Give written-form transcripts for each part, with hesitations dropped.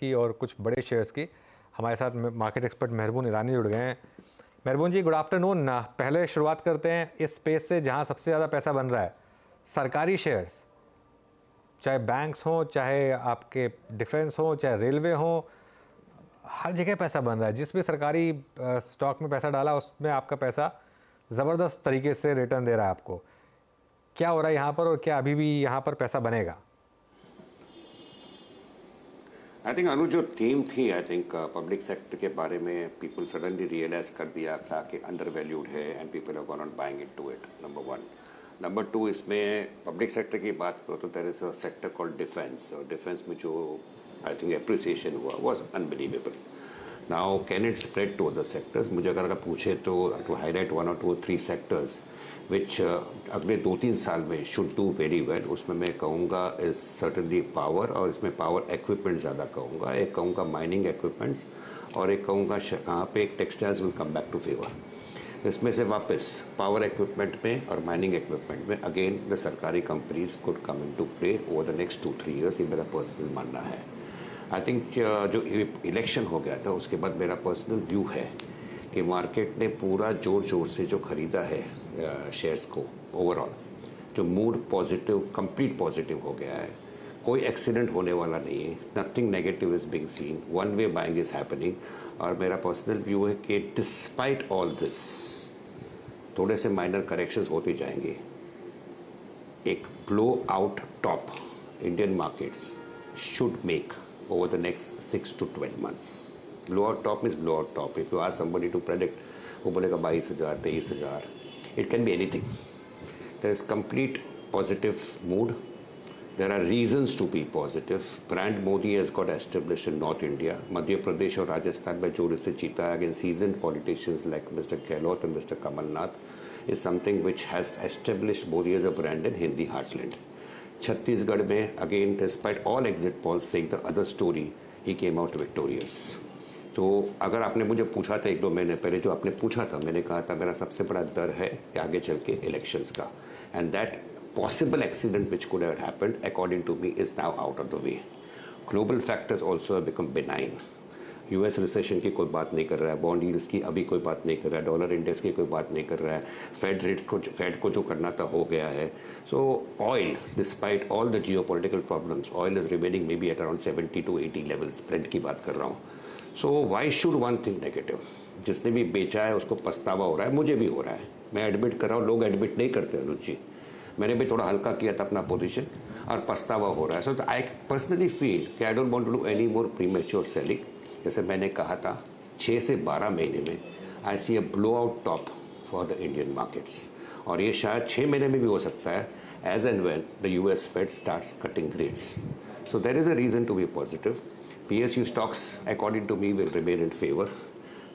की और कुछ बड़े शेयर्स की। हमारे साथ मार्केट एक्सपर्ट मेहरबून ईरानी जुड़ गए हैं। मेहरबून जी, गुड आफ्टरनून। पहले शुरुआत करते हैं इस स्पेस से जहां सबसे ज़्यादा पैसा बन रहा है, सरकारी शेयर्स, चाहे बैंक्स हों, चाहे आपके डिफेंस हो, चाहे रेलवे हो, हर जगह पैसा बन रहा है। जिस भी सरकारी स्टॉक में पैसा डाला उसमें आपका पैसा ज़बरदस्त तरीके से रिटर्न दे रहा है आपको। क्या हो रहा है यहाँ पर और क्या अभी भी यहाँ पर पैसा बनेगा? आई थिंक अनुज जो थीम थी, आई थिंक पब्लिक सेक्टर के बारे में पीपल सडनली रियलाइज कर दिया था कि अंडर वैल्यूड है and people are not buying it to it, number one. Number two, इसमें पब्लिक देर की बात करो तो there is a sector called defence, और डिफेंस में जो आई थिंक अप्रिसिएशन हुआ was unbelievable. Now can it spread to other sectors? मुझे अगर पूछे तो to highlight 1 or 2 or 3 sectors which अगले 2-3 साल में शुड डू वेरी वेल, उसमें मैं कहूँगा इज सर्टनली पावर, और इसमें पावर इक्विपमेंट ज़्यादा कहूँगा। एक कहूँगा माइनिंग इक्विपमेंट्स, और एक कहूँगा यहाँ पे एक textiles will come back to favour. इसमें से वापस पावर इक्विपमेंट में और माइनिंग इक्विपमेंट में अगेन द सरकारी companies could come in to play over the next 2-3 years, ये मेरा पर्सनल मानना है। आई थिंक जो इलेक्शन हो गया था उसके बाद मेरा पर्सनल व्यू है कि मार्केट ने पूरा जोर जोर से जो खरीदा है शेयर्स को, ओवरऑल जो मूड पॉजिटिव, कंप्लीट पॉजिटिव हो गया है। कोई एक्सीडेंट होने वाला नहीं है, nothing negative is being seen, one way buying is happening. और मेरा पर्सनल व्यू है कि डिस्पाइट ऑल दिस थोड़े से माइनर करेक्शंस होते जाएंगे। एक blow out top Indian markets should make over the next 6 to 12 months. Blowout top means blowout top. If you ask somebody to predict, वो बोलेगा 22,000, 23,000. It can be anything. There is complete positive mood. There are reasons to be positive. Brand Modi has got established in North India. Madhya Pradesh और राजस्थान में जोर से जीता against seasoned politicians like Mr. Gehlot and Mr. Kamal Nath is something which has established Modi as a brand in Hindi heartland. Chhattisgarh में again despite all exit polls saying the other story he came out victorious. तो अगर आपने मुझे पूछा था 1-2 महीने पहले, जो आपने पूछा था, मैंने कहा था मेरा सबसे बड़ा डर है कि आगे चल के इलेक्शंस का, and that possible accident which could have happened according to me is now out of the way. Global factors also have become benign. US recession की कोई बात नहीं कर रहा है, बॉन्ड यील्ड्स की अभी कोई बात नहीं कर रहा है, डॉलर इंडेक्स की कोई बात नहीं कर रहा है, फेड को जो करना था हो गया है। So oil, despite all the geopolitical problems, oil is remaining may be at around 70 to 80 levels, brent की बात कर रहा हूँ। So why should one think negative? जिसने भी बेचा है उसको पछतावा हो रहा है, मुझे भी हो रहा है, मैं एडमिट कर रहा हूँ, लोग एडमिट नहीं करते अनुज जी। मैंने भी थोड़ा हल्का किया था अपना पोजीशन और पछतावा हो रहा है। सो आई पर्सनली फील कि I don't want to do any more premature selling. जैसे मैंने कहा था 6 से 12 महीने में I see a blow out top for the Indian markets, और ये शायद 6 महीने में भी हो सकता है as and when the US Fed starts cutting rates. So there is a reason to be positive. PSU stocks according to me will remain in favor.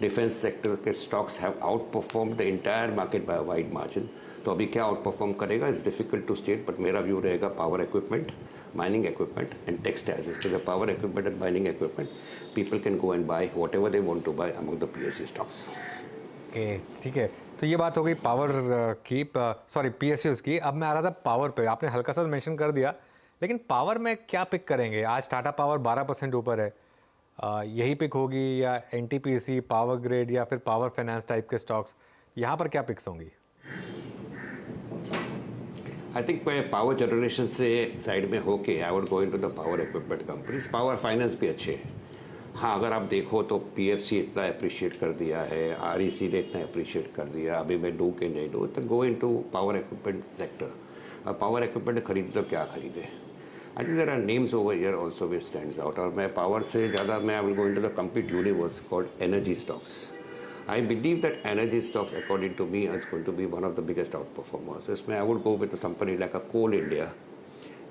Defence sector के stocks have outperform the entire market by wide margin. तो अभी क्या outperform करेगा is difficult to state, but मेरा view रहेगा power equipment, mining equipment and textiles. इसमें power equipment and mining equipment people can go and buy whatever they want to buy among the PSU stocks. Okay, ठीक है। तो ये बात हो गई पावर की, सॉरी PSUs की। अब मैं आ रहा था पावर पे, आपने हल्का सा मेंशन कर दिया, लेकिन पावर में क्या पिक करेंगे? आज टाटा पावर 12% ऊपर है, यही पिक होगी या NTPC, पावर ग्रिड या फिर पावर फाइनेंस टाइप के स्टॉक्स? यहाँ पर क्या पिक्स होंगी? आई थिंक मैं पावर जनरेशन से साइड में होके I would go into the power equipment companies. Power finance भी अच्छे हैं। हाँ, अगर आप देखो तो PFC इतना अप्रिशिएट कर दिया है, REC ने इतना अप्रिशिएट कर दिया, अभी मैं डू के नहीं डू, तो go into power equipment sector. अब पावर इक्विपमेंट खरीदे तो क्या खरीदे? I think there are names over here also which stands out. और मैं पावर से ज़्यादा मैं I will go into the complete universe called energy stocks. I believe that energy stocks, according to me, is going to be one of the biggest outperformers. So, I would go with somebody like a Coal India,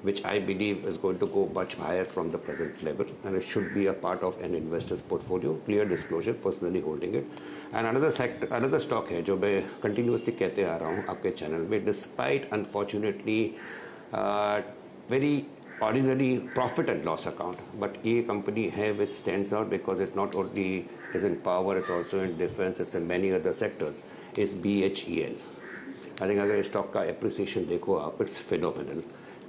which I believe is going to go much higher from the present level, and it should be a part of an investor's portfolio. Clear disclosure, personally holding it. And another sector, another stock है जो मैं continuously कहते आ रहा हूँ आपके channel में, despite unfortunately very ordinary profit and loss account, but ये company है which stands out because it not only is in power, it's also in defense, it's in many other sectors, is BHEL. I think अगर stock का appreciation देखो आप, it's phenomenal.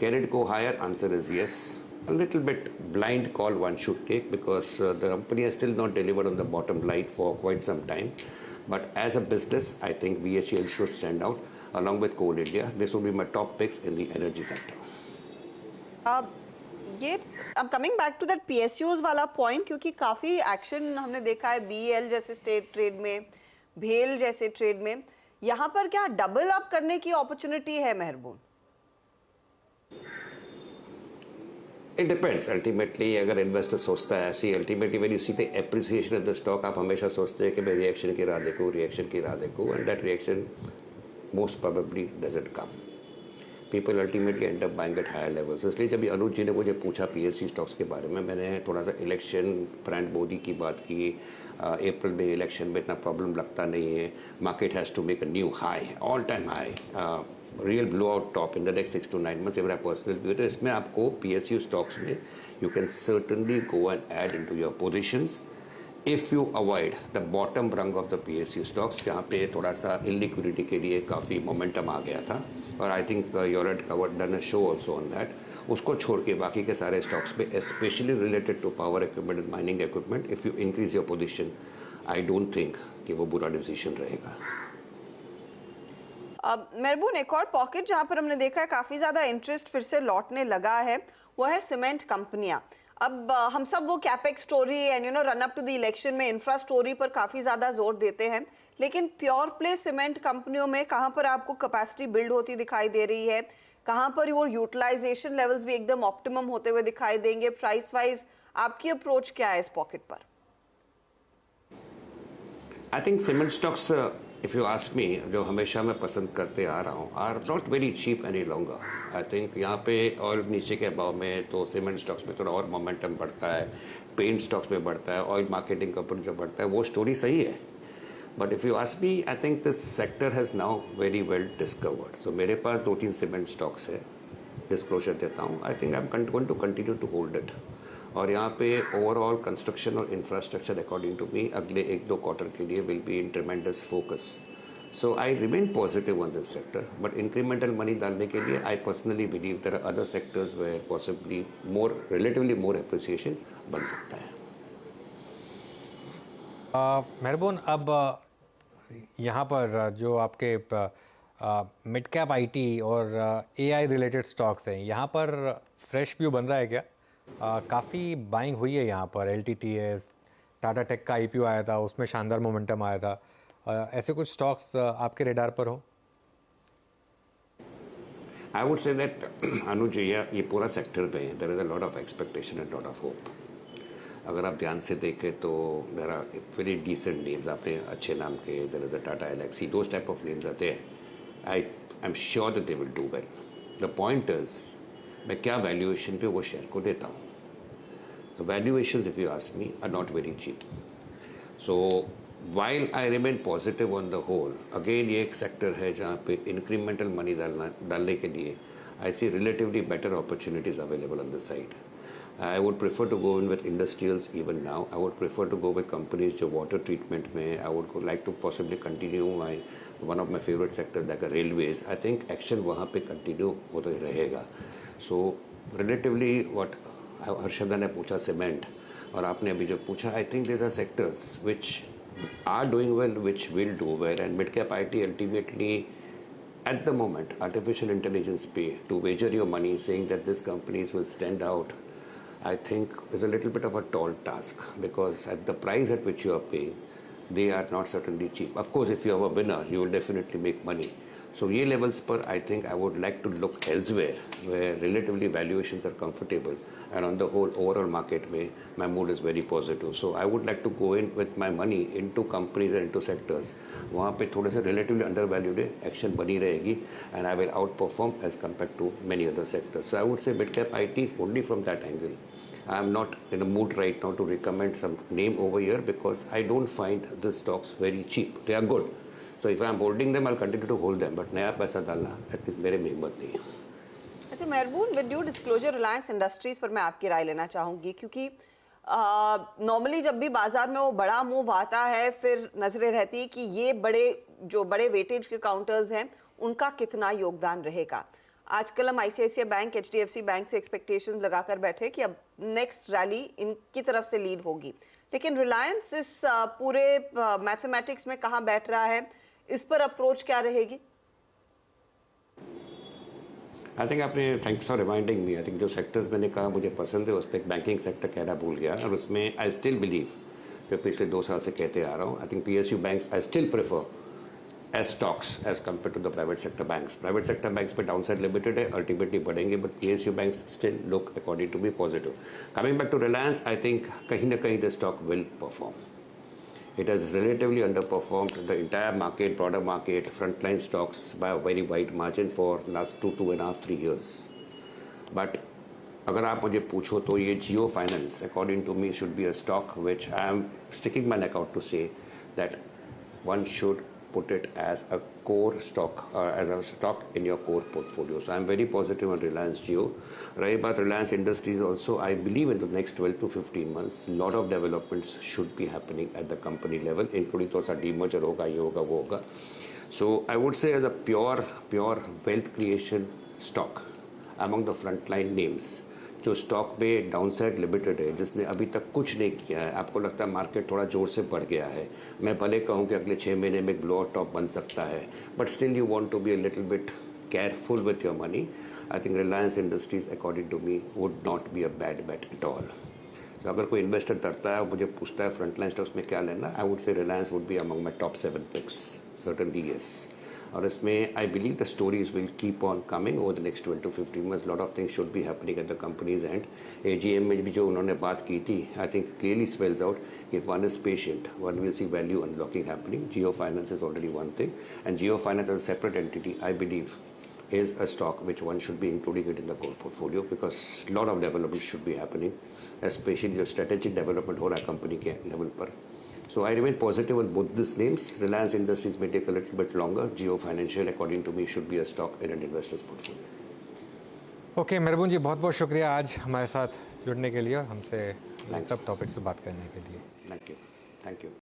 Can it go higher? Answer is yes. a little bit blind call one should take because the company has still not delivered on the bottom line for quite some time. But as a business, I think BHEL should stand out along with Coal India. This would be my top picks in the energy sector. ये I'm coming back to that PSUs वाला point, क्योंकि काफ़ी action हमने देखा है BEL जैसे state trade में, भेल जैसे ट्रेड में. यहाँ पर क्या डबल अप करने की अपॉर्चुनिटी है मेहरबून? It depends ultimately. अगर इन्वेस्टर सोचता है ऐसी, ultimately when you see the appreciation of the stock, आप हमेशा सोचते हैं कि मैं रिएक्शन की राह देखूँ, रिएक्शन की राह देखूँ, and that reaction most probably doesn't come. People ultimately end up buying at higher levels. इसलिए जब अनुज जी ने मुझे पूछा पीएससी स्टॉक्स के बारे में, मैंने थोड़ा सा इलेक्शन ब्रांड मोदी की बात की. अप्रैल में इलेक्शन में इतना प्रॉब्लम लगता नहीं है. Market has to make a new high, all time high, real blow out top in the next 6 to 9 months. मेरा पर्सनल व्यू है. इसमें आपको पीएसयू स्टॉक्स में you can certainly go and add into your positions if you avoid the bottom rung of the PSU stocks, जहाँ पे थोड़ा सा illiquidity के लिए काफ़ी मोमेंटम आ गया था. और I think you're had covered done a show also on that. उसको छोड़ के बाकी के सारे स्टॉक्स पे, specially related to power equipment and mining equipment, if you increase your position, I don't think कि वो बुरा डिसीजन रहेगा. मेहरबून, एक और पॉकेट जहां पर हमने देखा है काफी ज्यादा इंटरेस्ट फिर से लौटने लगा है, वो है सीमेंट कंपनियां. अब हम सब वो capex story and run up to the election में इंफ्रा स्टोरी पर काफी ज्यादा जोर देते हैं, लेकिन प्योर प्ले सीमेंट कंपनियों में कहां पर आपको कैपेसिटी बिल्ड होती दिखाई दे रही है, कहां पर वो यूटिलाइजेशन लेवल्स भी एकदम ऑप्टिमम होते हुए दिखाई देंगे? प्राइस वाइज आपकी अप्रोच क्या है इस पॉकेट पर? I think cement stocks, if you ask me, जो हमेशा मैं पसंद करते आ रहा हूँ, are not very cheap any longer. I think यहाँ पे ऑयल नीचे के भाव में तो सीमेंट स्टॉक्स में थोड़ा और मोमेंटम बढ़ता है, पेंट स्टॉक्स में बढ़ता है, ऑयल मार्केटिंग कंपनी में बढ़ता है. वो स्टोरी सही है. But if you ask me, I think this sector has now very well discovered. So मेरे पास 2-3 सीमेंट स्टॉक्स है, डिस्क्लोजर देता हूँ. I think I am going to continue to hold it. और यहाँ पे ओवरऑल कंस्ट्रक्शन और इंफ्रास्ट्रक्चर अकॉर्डिंग टू मी अगले 1-2 क्वार्टर के लिए will be in tremendous focus. So I remain positive on this sector, but incremental money डालने के लिए I personally believe there are other sectors where possibly more, relatively more appreciation बन सकता है. मेहरबून, अब यहाँ पर जो आपके मिड कैप आईटी और एआई रिलेटेड स्टॉक्स हैं, यहाँ पर फ्रेश व्यू बन रहा है क्या? काफ़ी बाइंग हुई है यहाँ पर. एलटीटीएस, टाटा टेक का आईपीओ आया था, उसमें शानदार मोमेंटम आया था. ऐसे कुछ स्टॉक्स आपके रेडार पर हो? आई वुड से दैट अनुज, ये पूरा सेक्टर में there is a lot of expectation and lot of hope. अगर आप ध्यान से देखें तो there are very decent names, आपने अच्छे नाम के, there is a Tata Elxsi, those type of names are there. I am sure that they will do well. The point is, मैं क्या वैल्यूएशन पे वो शेयर को देता हूँ. तो valuations, if you ask me, are not very cheap. So while I remain positive on the whole, again ये एक सेक्टर है जहाँ पे इंक्रीमेंटल मनी डालने के लिए I see relatively better opportunities available on the side. I would prefer to go in with industrials even now. I would prefer to go with companies जो water treatment में. I would like to possibly continue one of my favorite sectors like railways. I think action वहाँ पे continue होता ही रहेगा. So relatively what Harshada ने पूछा cement, और आपने अभी जो पूछा, I think these are sectors which are doing well, which will do well, and mid-cap IT ultimately, at the moment, artificial intelligence pay to wager your money saying that these companies will stand out, I think is a little bit of a tall task, because at the price at which you are paying, they are not certainly cheap. Of course, if you are a winner, you will definitely make money. So ये levels पर I think I would like to look elsewhere where relatively valuations are comfortable, and on the whole overall market में my mood is very positive. So I would like to go in with my money into companies and into sectors वहाँ पे थोड़े से relatively undervalued है, action बनी रहेगी, and I will outperform as compared to many other sectors. So I would say mid cap IT only from that angle. I am not in a mood right now to recommend some name over here because I don't find the stocks very cheap. They are good. So if I am holding them, I'll continue to hold them. But नया पैसा डालना at least मेरे में हिम्मत नहीं है. अच्छा Mehraboon, with due disclosure Reliance Industries पर मैं आपकी राय लेना चाहूँगी, क्योंकि नॉर्मली जब भी बाजार में वो बड़ा मूव आता है फिर नजरें रहती है कि ये बड़े वेटेज के काउंटर्स हैं उनका कितना योगदान रहेगा. आजकल हम आईसीआईसीआई बैंक, एचडीएफसी बैंक से एक्सपेक्टेशंस लगाकर बैठे कि अब नेक्स्ट रैली इनकी तरफ से लीड होगी, लेकिन रिलायंस इस पूरे मैथमेटिक्स में कहाँ बैठ रहा है, इस पर अप्रोच क्या रहेगी? आई थिंक आपने, thanks for reminding me. I think जो सेक्टर्स मैंने कहा मुझे पसंद है, उस पर बैंकिंग सेक्टर कहना भूल गया, और उसमें आई स्टिल बिलीव, जो पिछले 2 साल से कहते आ रहा हूँ, I think PSU banks I still prefer as stocks as compare to the private sector banks. Private sector banks पे डाउनसाइड लिमिटेड है, अल्टीमेटली बढ़ेंगे, but PSU banks still look according to me positive. Coming back to Reliance, I think कहीं ना कहीं the stock will perform. It has relatively underperformed the entire market, broader market, frontline stocks by a very wide margin for last 2.5, 3 years. But अगर आप मुझे पूछो तो ये Jio Finance, according to me, should be a stock which I am sticking my neck out to say that one should put it as a core stock, as a stock in your core portfolio. So I'm very positive on Reliance Jio. Right about Reliance Industries also, I believe in the next 12 to 15 months, lot of developments should be happening at the company level, including थोड़ा सा demerger होगा, ये होगा, वो होगा. So I would say as a pure wealth creation stock among the frontline names, जो stock पे downside limited है, जिसने अभी तक कुछ नहीं किया है, आपको लगता है मार्केट थोड़ा जोर से बढ़ गया है, मैं भले कहूँ कि अगले 6 महीने में एक ब्लो टॉप बन सकता है, but still you want to be a little bit careful with your money, I think Reliance industries according to me would not be a bad bet at all. तो अगर कोई इन्वेस्टर डरता है और मुझे पूछता है फ्रंटलाइन स्टॉक्स में क्या लेना, I would say Reliance would be among my top 7 picks, certainly yes. और इसमें I believe the stories will keep on coming over the next 12 to 15 months. Lot of things should be happening at the companies and AGM में भी जो उन्होंने बात की थी, I think clearly spells out if one is patient one will see value unlocking happening. Jio Finance is already one thing, and Jio Finance as a separate entity, I believe, is a stock which one should be including it in the core portfolio because lot of development should be happening, especially जो strategic development हो रहा है company के level पर. So I remain positive on both these names. Reliance Industries may take a little bit longer. Jio Financial, according to me, should be a stock in an investor's portfolio. Okay Mehraboon ji, बहुत बहुत शुक्रिया आज हमारे साथ जुड़ने के लिए और हमसे इन सब टॉपिक्स पर बात करने के लिए। Thank you. Thank you.